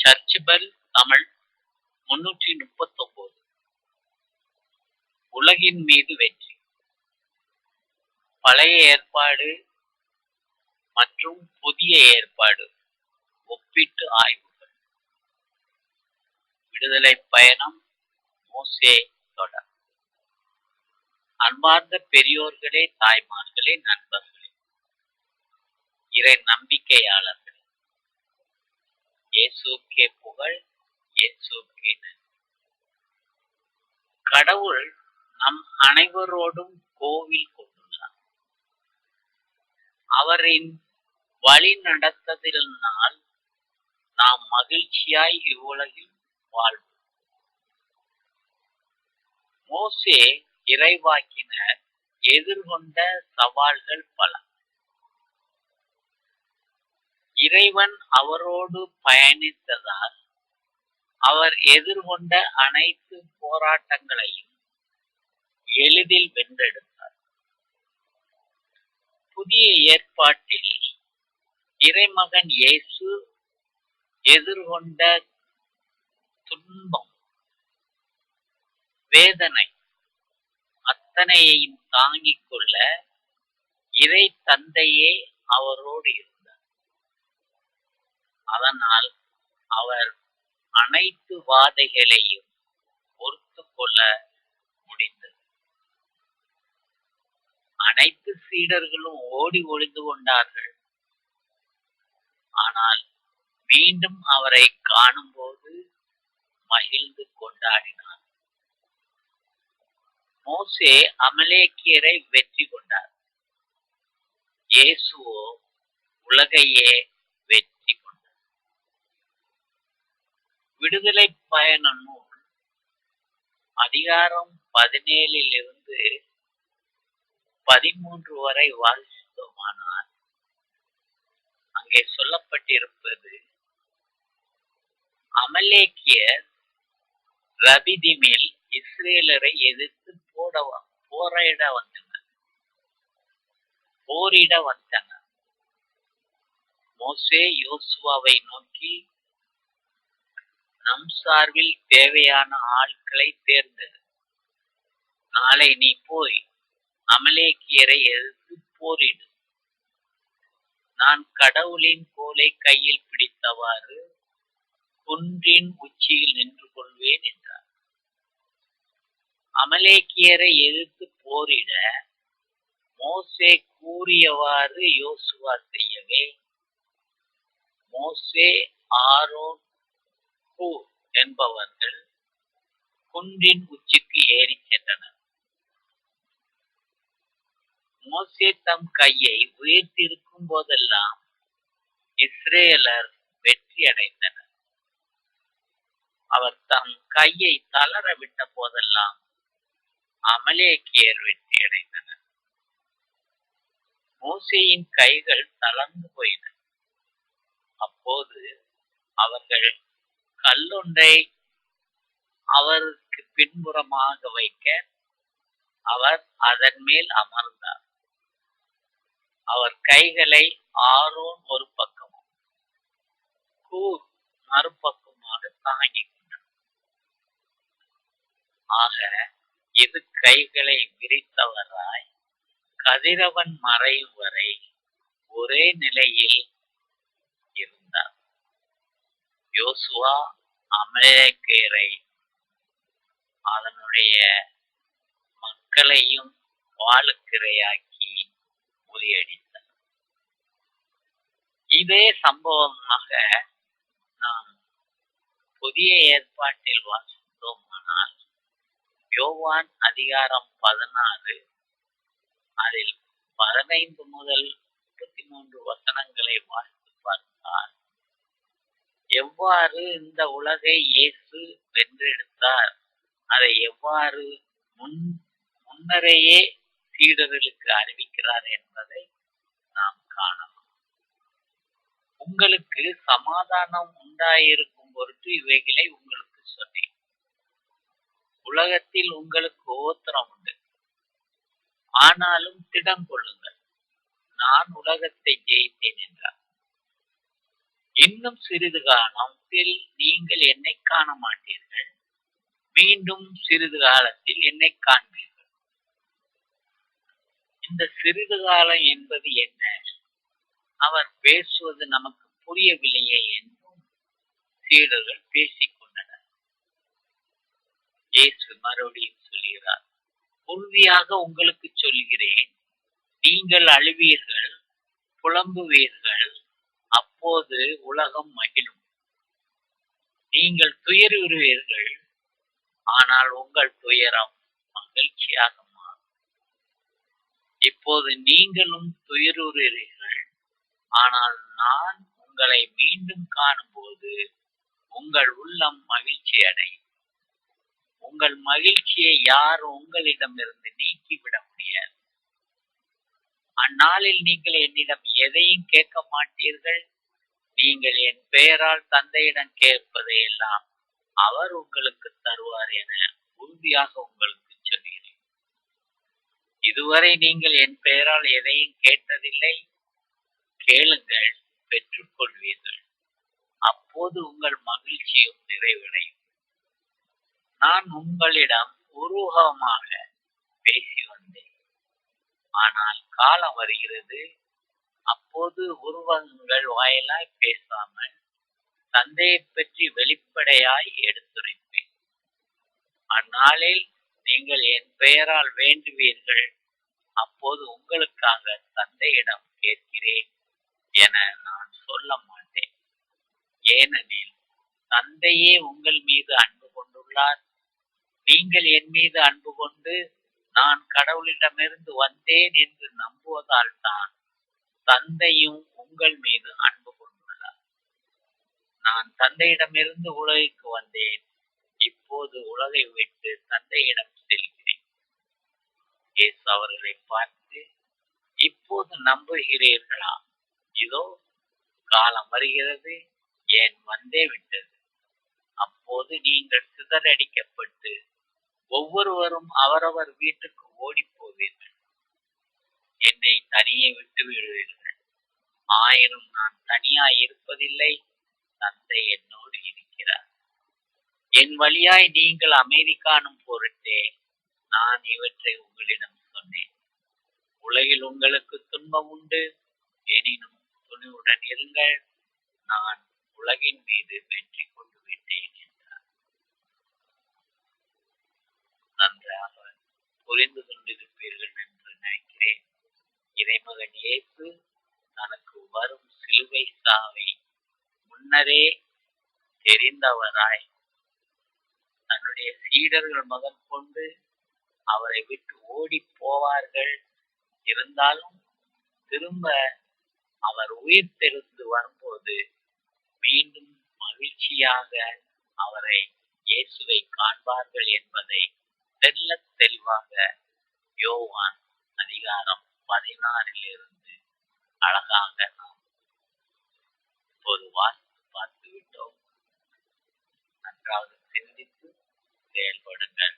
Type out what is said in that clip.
Search bell Tamil 339. உலகின் மீது வெற்றி. பழைய ஏற்பாடு மற்றும் புதிய ஏற்பாடு ஒப்பீட்டு ஆய்வுகள். விடுதலை பயணம் மோசே தொடர். அன்பார்ந்த பெரியோர்களே, தாய்மார்களே, நண்பர்களே, இறை நம்பிக்கையாளர்களே, இயேசுவுக்கே புகழ், இயேசுவுக்கே நன்றி. கடவுள் நம் அனைவரோடும் கோவில் கொண்டுள்ளார். அவரின் வழி நடத்தலினால் நாம் மகிழ்ச்சியாய் இவ்வுலகில் வாழ்வோம். மோசே இறைவாக்கினர் எதிர்கொண்ட சவால்கள் பல. இறைவன் அவரோடு பயணித்ததால் அவர் எதிர்கொண்ட அனைத்து போராட்டங்களையும் எளிதில் வென்றெடுத்தார். புதிய ஏற்பாட்டில் இறைமகன் இயேசு எதிர்கொண்ட துன்பம், வேதனை அத்தனையையும் தாங்கிக் கொள்ள இறை தந்தையே அவரோடு இருந்தார். அதனால் அவர் அனைத்து வாதைகளையும் பொறுத்து கொள்ள முடிந்தது. அனைத்து சீடர்களும் ஓடி ஒளிந்து கொண்டார்கள். ஆனால் மீண்டும் அவரை காணும் போது மகிழ்ந்து கொண்டாடினார். மோசே அமலேக்கியரை வெற்றி கொண்டார். இயேசுவோ உலகையே வெற்றி கொண்டார். விடுதலை பயண நூல் அதிகாரம் 17 13 வரை வாசித்தோமானால் அங்கே சொல்லப்பட்டிருப்பது, அமலேக்கியர் ரபிதிமில் இஸ்ரேலரை எதிர்த்து போரிட வந்தனர். மோசே யோசுவாவை நோக்கி, நம் சார்பில் தேவையான ஆட்களை தேர்ந்தெடு. நாளை நீ போய் அமலேக்கியரை எதிர்த்து போரிடு. நான் கடவுளின் கோலை கையில் பிடித்தவாறு குன்றின் உச்சியில் நின்று கொள்வேன் என்றார். அமலேக்கியரை எதிர்த்து போரிட மோசே கூறியவாறு யோசுவா செய்யவே, மோசே, ஆரோன், ஹூர் என்பவர்கள் குன்றின் உச்சிக்கு ஏறி சென்றனர். மோசே தம் கையை உயர்த்தியிருக்கும் போதெல்லாம் இஸ்ரேலர் வெற்றி அடைந்தனர். அவர் தம் கையை தளர விட்ட போதெல்லாம் அமலேக்கியர் வெற்றி அடைந்தனர். மோசேயின் கைகள் தளர்ந்து போயின. அப்போது அவர்கள் கல்லொன்றை அவருக்கு பின்புறமாக வைக்க அவர் அதன் மேல் அமர்ந்தார். அவர் கைகளை ஆரோன் ஒரு பக்கமும் ஹூர் மறுபக்கமாக தாங்கிக் கொண்டார். ஆக இது கைகளை விரித்தவராய் கதிரவன் மறையும் வரை ஒரே நிலையில் இருந்தார். யோசுவா அமலேக்கியரை அதனுடைய மக்களையும் வாளுக்கிரையாக்கி முறியடித்தார். இதே சம்பவமாக நாம் புதிய ஏற்பாட்டில் வாசித்தோமானால் யோவான் அதிகாரம் 16 அதில் 15 முதல் 33 வசனங்களை வாசித்து பார்த்தால், எவ்வாறு இந்த உலகை இயேசு வென்றெடுத்தார், அதை எவ்வாறு முன்னரேயே சீடர்களுக்கு அறிவிக்கிறார் என்பதை நாம் காணலாம். உங்களுக்கு சமாதானம் உண்டாயிருக்கும் பொருட்டு இவைகளை உங்களுக்கு சொன்னேன். உலகத்தில் உங்களுக்கு உபத்திரம் உண்டு, ஆனாலும் திடம் கொள்ளுங்கள், நான் உலகத்தை ஜெயித்தேன் என்றார். இன்னும் சிறிது காலத்தில் நீங்கள் என்னை காண மாட்டீர்கள். மீண்டும் சிறிது காலத்தில் என்னை காண்பீர்கள். இந்த சிறிது காலம் என்பது என்ன? அவர் பேசுவது நமக்கு புரியவில்லையே என்றும் சீடர்கள் பேசிக் கொண்டனர். இயேசு மறுபடியும் சொல்கிறார், உறுதியாக உங்களுக்கு சொல்கிறேன், நீங்கள் அழுவீர்கள், புலம்புவீர்கள், அப்போது உலகம் மகிழும். நீங்கள் துயருவீர்கள், ஆனால் உங்கள் துயரம் மகிழ்ச்சியாக மாறும். இப்போது நீங்களும் துயருவீர்கள், ஆனால் நான் உங்களை மீண்டும் காணும்போது உங்கள் உள்ளம் மகிழ்ச்சி அடையும். உங்கள் மகிழ்ச்சியை யாரும் உங்களிடமிருந்து நீக்கிவிட முடியாது. அந்நாளில் நீங்கள் என்னிடம் எதையும் கேட்க மாட்டீர்கள். நீங்கள் என் பெயரால் தந்தையிடம் கேட்பதை எல்லாம் அவர் உங்களுக்கு தருவார் என உறுதியாக உங்களுக்கு சொல்கிறேன். இதுவரை நீங்கள் என் பெயரால் எதையும் கேட்டதில்லை. கேளுங்கள், பெற்றுக் கொள்வீர்கள். அப்போது உங்கள் மகிழ்ச்சியும் நிறைவடையும். நான் உங்களிடம் உருவகமாக பேசி வந்தேன், ஆனால் காலம் வருகிறது, அப்போது உருவகங்கள் வாயிலாய் பேசாமல் தந்தையைப் பற்றி வெளிப்படையாய் எடுத்துரைப்பேன். அந்நாளில் நீங்கள் என் பெயரால் வேண்டுவீர்கள். அப்போது உங்களுக்காக தந்தையிடம் கேட்கிறேன் என நான் சொல்ல மாட்டேன். ஏனெனில் தந்தையே உங்கள் மீது அன்பு கொண்டுள்ளார். நீங்கள் என் மீது அன்பு கொண்டு நான் கடவுளிடமிருந்து வந்தேன் என்று நம்புவதால் தான் தந்தையும் உங்கள் மீது அன்பு கொண்டுள்ளார். நான் தந்தையிடமிருந்து உலகிற்கு வந்தேன். இப்போது உலகை விட்டு தந்தையிடம் செல்கிறேன். இயேசு அவர்களை பார்த்து, இப்போது நம்புகிறீர்களா? இதோ காலம் வருகிறது, ஏன் வந்தே விட்டது. அப்போது நீங்கள் சிதறடிக்கப்பட்டு ஒவ்வொருவரும் அவரவர் வீட்டுக்கு ஓடி போவீர்கள். என்னை தனியே விட்டு விடுவீர்கள். ஆயினும் நான் தனியாய் இருப்பதில்லை, தந்தை என்னோடு இருக்கிறார். என் வழியாய் நீங்கள் அமைதி காணும் பொருட்டே நான் இவற்றை உங்களிடம் சொன்னேன். உலகில் உங்களுக்கு துன்பம் உண்டு, எனினும் துணிவுடன் இருங்கள், நான் உலகின் மீது வெற்றி கொண்டு விட்டேன் என்றார். நன்றாக புரிந்து கொண்டிருப்பீர்கள் என்று நினைக்கிறேன். இறைமகன் இயேசு தனக்கு வரும் சிலுவை சாவை முன்னரே தெரிந்தவராய் தன்னுடைய சீடர்கள் முதற்கொண்டு அவரை விட்டு ஓடி போவார்கள். இருந்தாலும் திரும்ப அவர் உயிர் தெழுந்து வரும்போது மீண்டும் மகிழ்ச்சியாக அவரை இயேசுவை காண்பார்கள் என்பதை தெள்ளத் தெளிவாக யோவான் அதிகாரம் 16 அழகாக நாம் இப்போது வாசித்து பார்த்து விட்டோம். நன்றாக சிந்தித்து செயல்படுங்கள்.